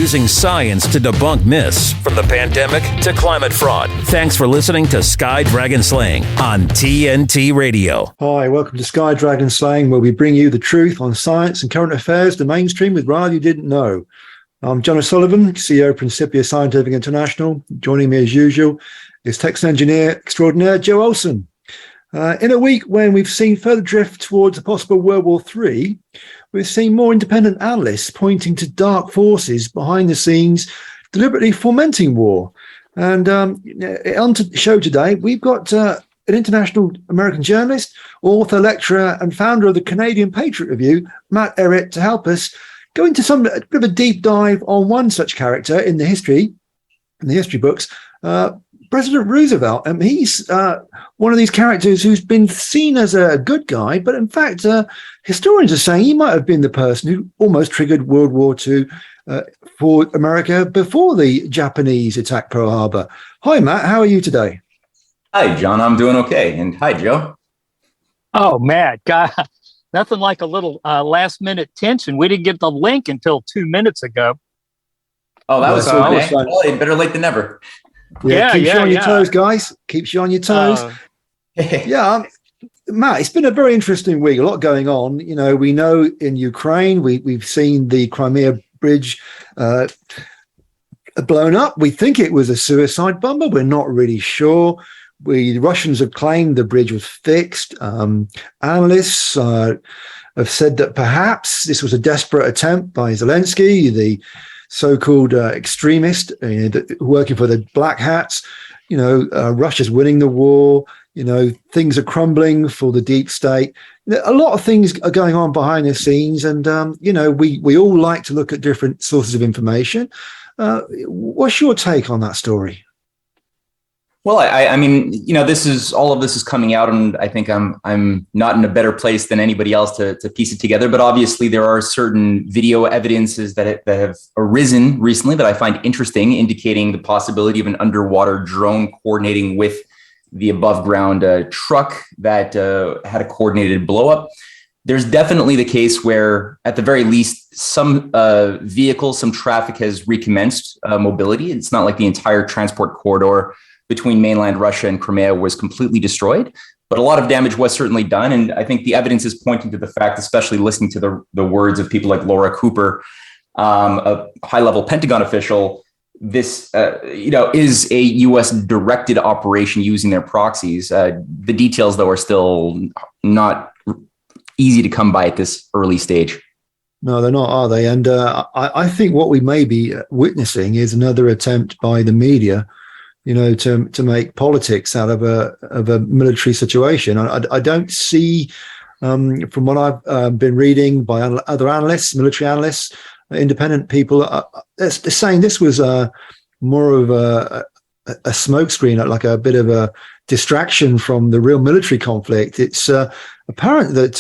using science to debunk myths, from the pandemic to climate fraud. Thanks for listening to Sky Dragon Slaying on TNT Radio. Hi, welcome to Sky Dragon Slaying, where we bring you the truth on science and current affairs, the mainstream with rather you didn't know. I'm John O'Sullivan, CEO of Principia Scientific International. Joining me as usual is text engineer extraordinaire Joe Olson. In a week when we've seen further drift towards a possible World War III, we've seen more independent analysts pointing to dark forces behind the scenes, deliberately fomenting war. And on the show today, we've got an international American journalist, author, lecturer, and founder of the Canadian Patriot Review, Matt Ehret, to help us go into a bit of a deep dive on one such character in the history books, President Roosevelt. He's one of these characters who's been seen as a good guy, but in fact, historians are saying he might have been the person who almost triggered World War II for America before the Japanese attacked Pearl Harbor. Hi, Matt. How are you today? Hi, John. I'm doing okay. And hi, Joe. Oh, Matt. God, nothing like a little last-minute tension. We didn't get the link until 2 minutes ago. Oh, that was so fun. Well, better late than never. Keeps you on your toes, guys. Keeps you on your toes. Matt, it's been a very interesting week. A lot going on. You know, we know in Ukraine, we've seen the Crimea bridge blown up. We think it was a suicide bomber. We're not really sure. The Russians have claimed the bridge was fixed. Analysts have said that perhaps this was a desperate attempt by Zelensky, the so-called extremist working for the Black Hats. You know, Russia's winning the war. You know, things are crumbling for the deep state. A lot of things are going on behind the scenes, and you know, we all like to look at different sources of information. What's your take on that story? Well, I mean, you know, all of this is coming out, and I think I'm not in a better place than anybody else to piece it together. But obviously, there are certain video evidences that have arisen recently that I find interesting, indicating the possibility of an underwater drone coordinating with the above ground truck that had a coordinated blow up. There's definitely the case where, at the very least, some vehicles, some traffic has recommenced mobility. It's not like the entire transport corridor between mainland Russia and Crimea was completely destroyed, but a lot of damage was certainly done. And I think the evidence is pointing to the fact, especially listening to the words of people like Laura Cooper, a high-level Pentagon official, this is a U.S. directed operation using their proxies. The details, though, are still not easy to come by at this early stage. No, they're not, are they? And I think what we may be witnessing is another attempt by the media, you know, to make politics out of a military situation. I don't see, from what I've been reading by other analysts, military analysts, independent people, they're saying this was more of a smokescreen, like a bit of a distraction from the real military conflict. It's apparent that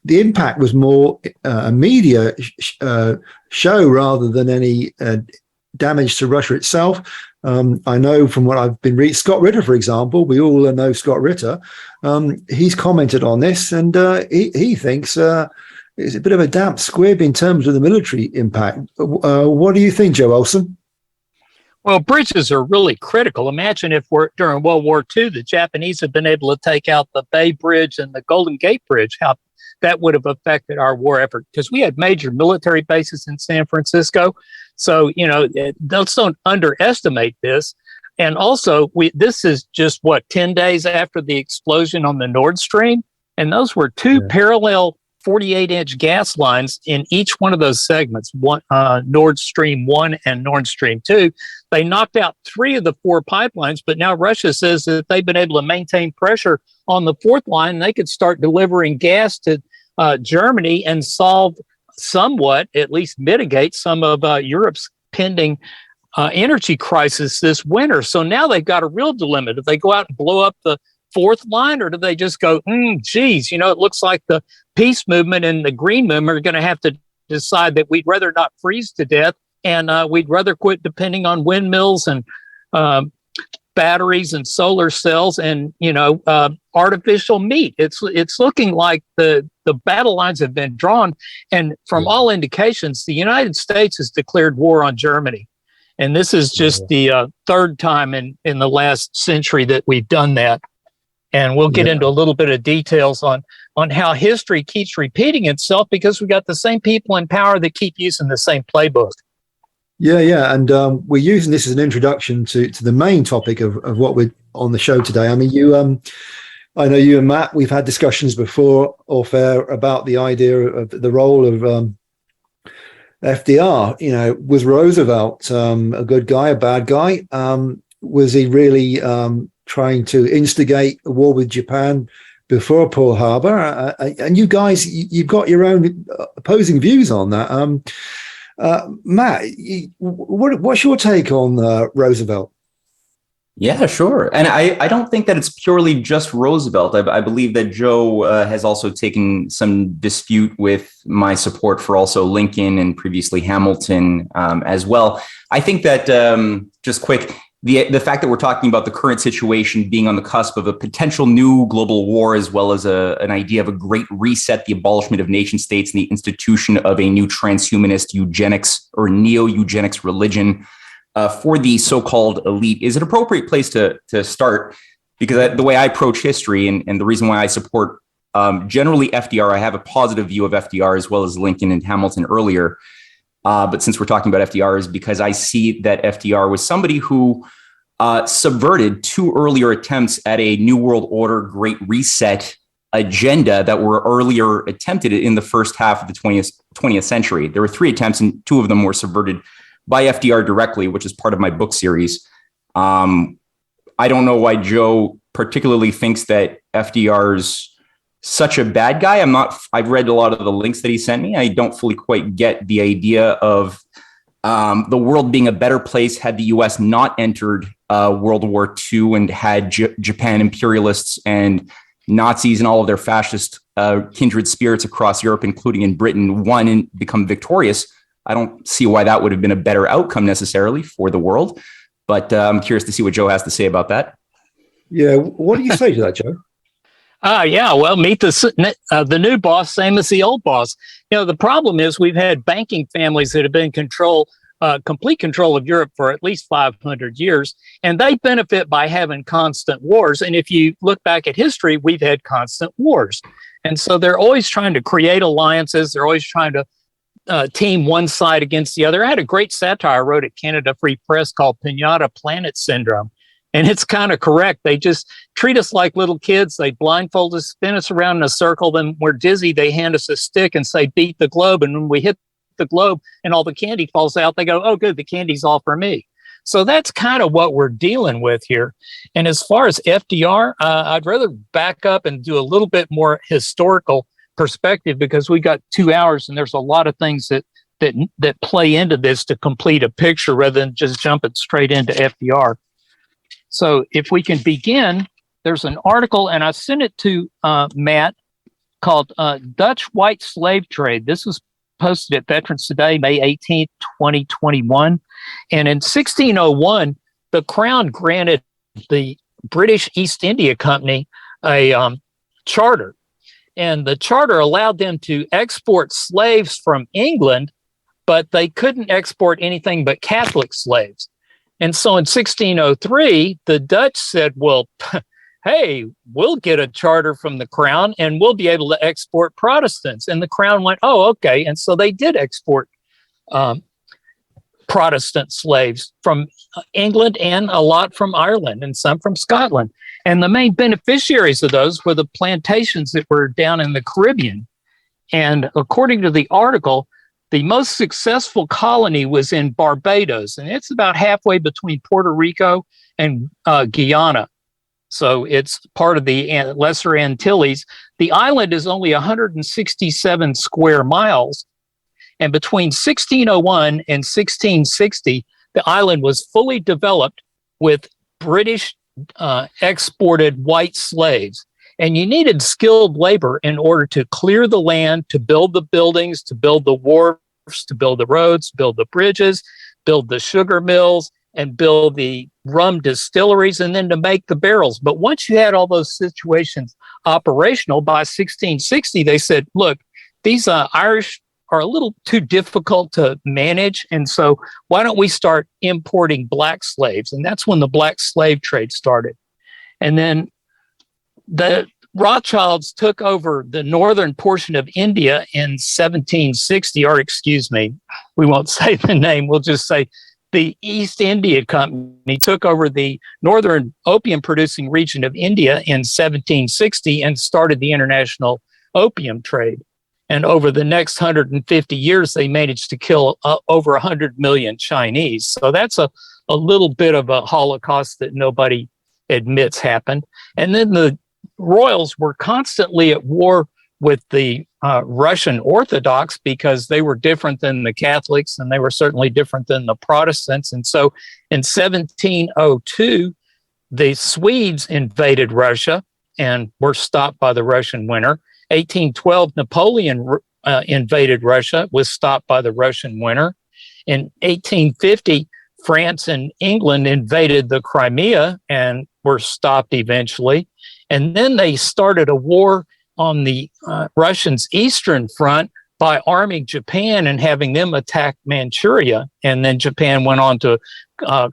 the impact was more a media show rather than any damage to Russia itself. I know from what I've been reading, Scott Ritter, for example, we all know Scott Ritter. He's commented on this, and he thinks it's a bit of a damp squib in terms of the military impact. What do you think, Joe Olson? Well, bridges are really critical. Imagine if during World War II, the Japanese had been able to take out the Bay Bridge and the Golden Gate Bridge, how that would have affected our war effort, because we had major military bases in San Francisco. So, you know, let's don't underestimate this. And also, this is just, 10 days after the explosion on the Nord Stream? And those were two parallel 48-inch gas lines in each one of those segments, Nord Stream 1 and Nord Stream 2. They knocked out 3 of the 4 pipelines, but now Russia says that they've been able to maintain pressure on the 4th line. They could start delivering gas to Germany and solve somewhat, at least mitigate some of Europe's pending energy crisis this winter. So now they've got a real dilemma. Do they go out and blow up the 4th line, or do they just go, geez, you know, it looks like the peace movement and the green movement are going to have to decide that we'd rather not freeze to death, and we'd rather quit depending on windmills and batteries and solar cells and, artificial meat. It's looking like the battle lines have been drawn. And from all indications, the United States has declared war on Germany. And this is just the third time in the last century that we've done that. And we'll get into a little bit of details on how history keeps repeating itself because we got the same people in power that keep using the same playbook. Yeah. And we're using this as an introduction to the main topic of what we're on the show today. I mean, I know you and Matt, we've had discussions before off air about the idea of the role of FDR. Was Roosevelt a good guy, a bad guy? Was he really trying to instigate a war with Japan before Pearl Harbor? And you guys, you've got your own opposing views on that. Matt, what's your take on Roosevelt? Yeah, sure. And I don't think that it's purely just Roosevelt. I believe that Joe has also taken some dispute with my support for also Lincoln and previously Hamilton as well. I think that just quick, the fact that we're talking about the current situation being on the cusp of a potential new global war, as well as an idea of a great reset, the abolishment of nation states and the institution of a new transhumanist eugenics or neo-eugenics religion for the so-called elite is an appropriate place to start, because the way I approach history and the reason why I support generally FDR, I have a positive view of FDR as well as Lincoln and Hamilton earlier. But since we're talking about FDR is because I see that FDR was somebody who subverted two earlier attempts at a New World Order Great Reset agenda that were earlier attempted in the first half of the 20th century. There were three attempts and two of them were subverted by FDR directly, which is part of my book series. I don't know why Joe particularly thinks that FDR's such a bad guy. I've read a lot of the links that he sent me. I don't fully quite get the idea of the world being a better place had the US not entered World War II and had Japan imperialists and Nazis and all of their fascist kindred spirits across Europe, including in Britain, won and become victorious. I don't see why that would have been a better outcome necessarily for the world, but I'm curious to see what Joe has to say about that. Yeah, what do you say to that, Joe? Well, meet the new boss, same as the old boss. The problem is we've had banking families that have been complete control of Europe for at least 500 years, and they benefit by having constant wars. And if you look back at history, we've had constant wars. And so they're always trying to create alliances. They're always trying to team one side against the other. I had a great satire I wrote at Canada Free Press called Pinata Planet Syndrome. And it's kind of correct. They just treat us like little kids. They blindfold us, spin us around in a circle. Then we're dizzy. They hand us a stick and say, beat the globe. And when we hit the globe and all the candy falls out, they go, oh, good, the candy's all for me. So that's kind of what we're dealing with here. And as far as FDR, I'd rather back up and do a little bit more historical perspective because we got 2 hours and there's a lot of things that play into this to complete a picture rather than just jumping straight into FDR. So if we can begin, there's an article, and I sent it to Matt, called Dutch White Slave Trade. This was posted at Veterans Today, May 18th, 2021. And in 1601, the Crown granted the British East India Company a charter. And the charter allowed them to export slaves from England, but they couldn't export anything but Catholic slaves. And so in 1603, the Dutch said, well, hey, we'll get a charter from the Crown and we'll be able to export Protestants. And the Crown went, oh, okay. And so they did export Protestant slaves from England and a lot from Ireland and some from Scotland. And the main beneficiaries of those were the plantations that were down in the Caribbean. And according to the article, the most successful colony was in Barbados, and it's about halfway between Puerto Rico and Guyana. So it's part of the Lesser Antilles. The island is only 167 square miles. And between 1601 and 1660, the island was fully developed with British exported white slaves. And you needed skilled labor in order to clear the land, to build the buildings, to build the wharfs, to build the roads, build the bridges, build the sugar mills, and build the rum distilleries and then to make the barrels. But once you had all those situations operational by 1660, they said, look, these Irish are a little too difficult to manage. And so why don't we start importing black slaves? And that's when the black slave trade started. And then the Rothschilds took over the northern portion of India in 1760, or excuse me, we won't say the name, we'll just say the East India Company took over the northern opium producing region of India in 1760 and started the international opium trade. And over the next 150 years, they managed to kill over 100 million Chinese. So that's a little bit of a Holocaust that nobody admits happened. And then the royals were constantly at war with the Russian Orthodox because they were different than the Catholics and they were certainly different than the Protestants. And so in 1702, the Swedes invaded Russia and were stopped by the Russian winter. 1812, Napoleon invaded Russia, was stopped by the Russian winter. In 1850, France and England invaded the Crimea and were stopped eventually. And then they started a war on the Russians' eastern front by arming Japan and having them attack Manchuria. And then Japan went on to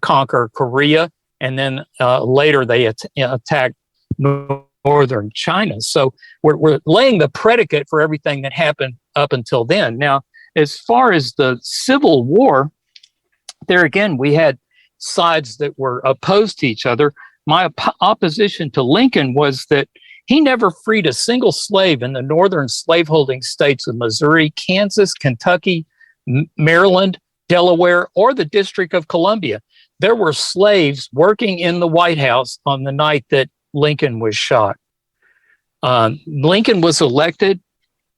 conquer Korea. And then later they attacked northern China. So we're laying the predicate for everything that happened up until then. Now, as far as the Civil War, there again, we had sides that were opposed to each other. My opposition to Lincoln was that he never freed a single slave in the northern slaveholding states of Missouri, Kansas, Kentucky, Maryland, Delaware, or the District of Columbia. There were slaves working in the White House on the night that Lincoln was shot. Lincoln was elected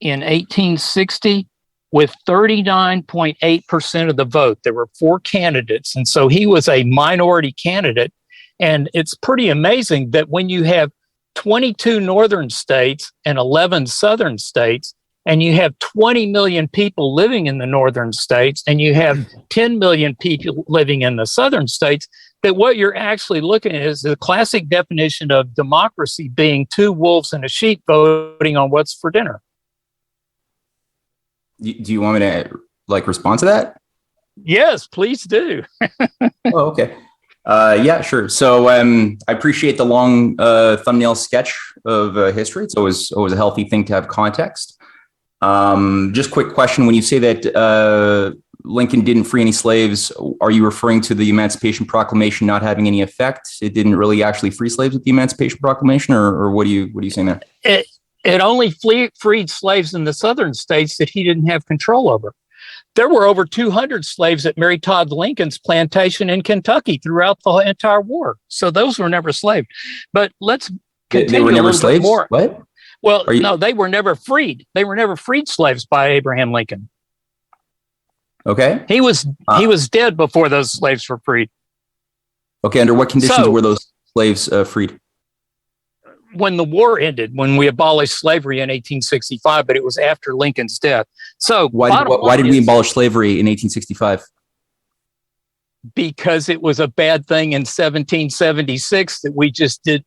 in 1860 with 39.8% of the vote. There were 4 candidates, and so he was a minority candidate. And it's pretty amazing that when you have 22 northern states and 11 southern states, and you have 20 million people living in the northern states, and you have 10 million people living in the southern states, that what you're actually looking at is the classic definition of democracy being 2 wolves and a sheep voting on what's for dinner. Do you want me to respond to that? Yes, please do. Oh, okay. Yeah, sure. So I appreciate the long thumbnail sketch of history. It's always a healthy thing to have context. Just quick question. When you say that Lincoln didn't free any slaves, are you referring to the Emancipation Proclamation not having any effect? It didn't really actually free slaves with the Emancipation Proclamation, or what are you saying there? It only freed slaves in the southern states that he didn't have control over. There were over 200 slaves at Mary Todd Lincoln's plantation in Kentucky throughout the entire war. So those were never slaves. But let's continue. They were never slaves? More. What? Well, no, they were never freed. They were never freed slaves by Abraham Lincoln. Okay. He was dead before those slaves were freed. Okay. Under what conditions were those slaves freed? When the war ended, when we abolished slavery in 1865, but it was after Lincoln's death. So why did we abolish slavery in 1865? Because it was a bad thing in 1776 that we just did.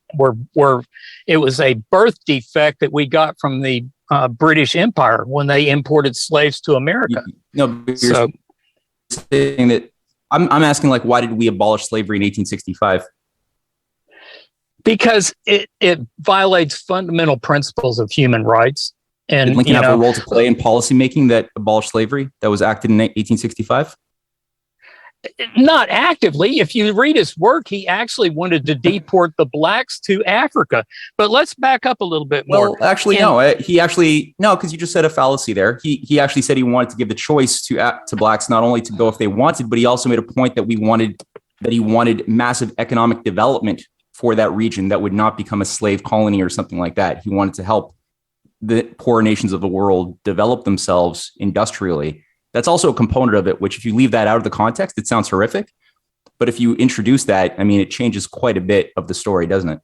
It was a birth defect that we got from the British Empire when they imported slaves to America. You're saying that I'm asking, why did we abolish slavery in 1865? Because it violates fundamental principles of human rights. And did Lincoln have a role to play in policymaking that abolished slavery that was acted in 1865? Not actively. If you read his work, he actually wanted to deport the blacks to Africa. But let's back up a little bit more. Well, actually, no. Because you just said a fallacy there. He actually said he wanted to give the choice to blacks not only to go if they wanted, but he also made a point that he wanted massive economic development for that region that would not become a slave colony or something like that. He wanted to help the poor nations of the world develop themselves industrially. That's also a component of it, which if you leave that out of the context, it sounds horrific. But if you introduce that, it changes quite a bit of the story, doesn't it?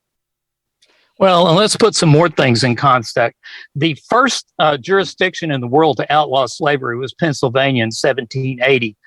Well, and let's put some more things in context. The first jurisdiction in the world to outlaw slavery was Pennsylvania in 1780.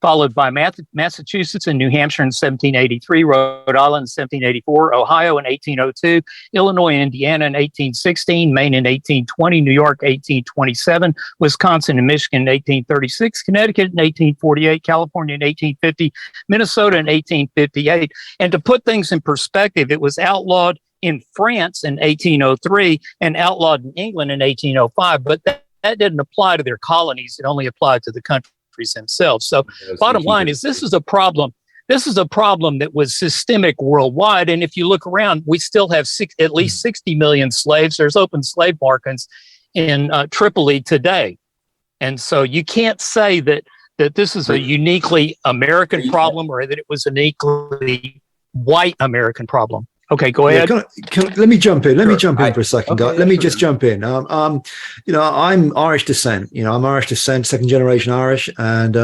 followed by Massachusetts and New Hampshire in 1783, Rhode Island in 1784, Ohio in 1802, Illinois and Indiana in 1816, Maine in 1820, New York 1827, Wisconsin and Michigan in 1836, Connecticut in 1848, California in 1850, Minnesota in 1858. And to put things in perspective, it was outlawed in France in 1803 and outlawed in England in 1805, but that didn't apply to their colonies. It only applied to the countries themselves. So bottom line is this is a problem. This is a problem that was systemic worldwide. And if you look around, we still have at least 60 million slaves. There's open slave markets in Tripoli today. And so you can't say that this is a uniquely American problem or that it was a uniquely white American problem. Okay, go ahead. Let me jump in. Let me jump in for a second, guys. Let me just jump in. I'm Irish descent. I'm Irish descent, second generation Irish, and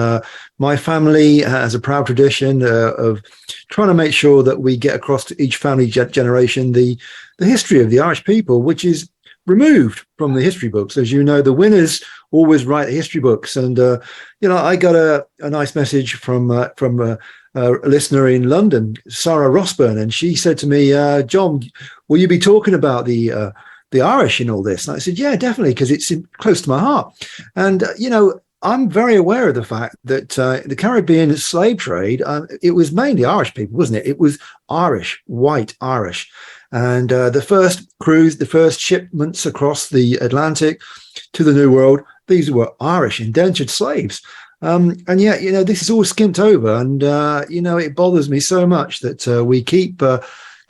my family has a proud tradition of trying to make sure that we get across to each family generation the history of the Irish people, which is removed from the history books. As you know, the winners always write the history books, and I got a nice message from a listener in London, Sarah Rossburn, and she said to me, John, will you be talking about the Irish in all this? And I said, yeah, definitely, because it's close to my heart. And, I'm very aware of the fact that the Caribbean slave trade, it was mainly Irish people, wasn't it? It was Irish, white Irish. And the first cruise, the first shipments across the Atlantic to the New World, these were Irish indentured slaves. And yet, this is all skimped over. And, it bothers me so much that we keep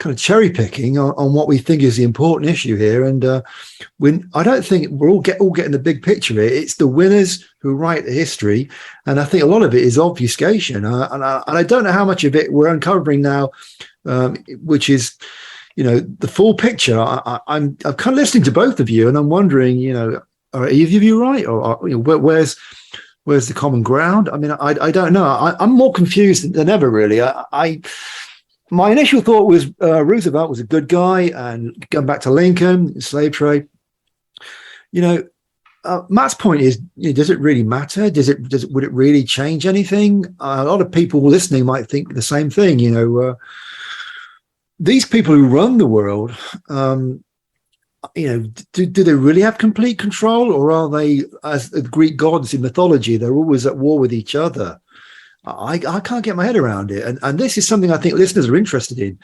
kind of cherry picking on what we think is the important issue here. And I don't think we're all getting the big picture here. It's the winners who write the history. And I think a lot of it is obfuscation. And I don't know how much of it we're uncovering now, which is, the full picture. I'm kind of listening to both of you and I'm wondering, are either of you right? Or where's the common ground? I mean, I don't know. I'm more confused than ever, really. My initial thought was Roosevelt was a good guy, and going back to Lincoln, slave trade. Matt's point is, does it really matter? Would it really change anything? A lot of people listening might think the same thing. These people who run the world, do they really have complete control, or are they, as the Greek gods in mythology, they're always at war with each other? I can't get my head around it. And this is something I think listeners are interested in.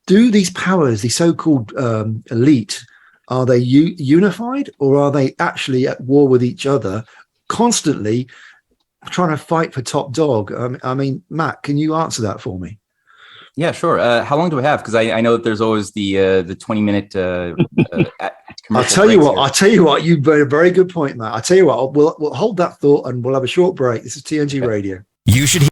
Do these powers, the so-called elite, are they unified, or are they actually at war with each other, constantly trying to fight for top dog? I mean, Matt, can you answer that for me? Yeah, sure. How long do we have? Because I know that there's always the 20-minute I'll tell you what. You made a very good point, Matt. I'll tell you what. We'll hold that thought and we'll have a short break. This is TNT Radio. You should